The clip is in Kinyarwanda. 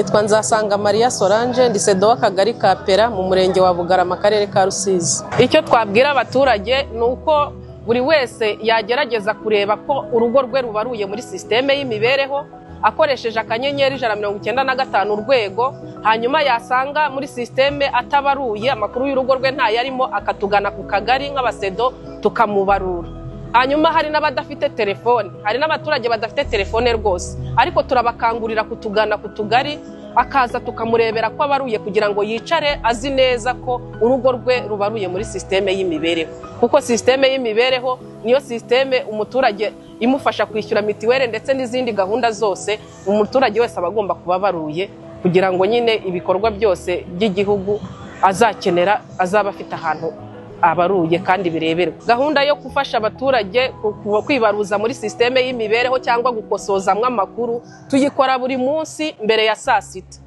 Nitwa Nzasanga Maria Solange, ndi sedo w'akagari ka Pera mu murenge wa Bugarama, akarere ka Rusizi. Icyo twabwira abaturage nuko buri wese yagerageza kureba ko urugo rwe rubaruye muri systeme y'imibereho akoresheje akanyenyeri 195 urwego, hanyuma yasanga muri systeme atabaruye amakuru y'urugo rwe nta yarimo akatugana ku kagari nk'abasedo tukamubarura. Hanyuma hari n'abadafite telefone, hari n'abaturage badafite telefone rwose, ariko turabakangurira kutugana ku tugari akaza tukamurebera ko abaruye kugira ngo yicare azi neza ko urugo rwe rubaruye muri systeme y'imibereho, kuko systeme y'imibereho niyo systeme umuturage imufasha kwishyura mitiwere ndetse n'izindi gahunda zose umuturage wese abagomba kuba baruye kugira ngo nyine ibikorwa byose by'igihugu azakenera azaba afite ahantu abaruye kandi bireberwa. Gahunda yo gufasha abaturage kwibaruza muri systeme y'imibereho cyangwa gukosozamwe amakuru tuyikora buri munsi mbere ya saa sita.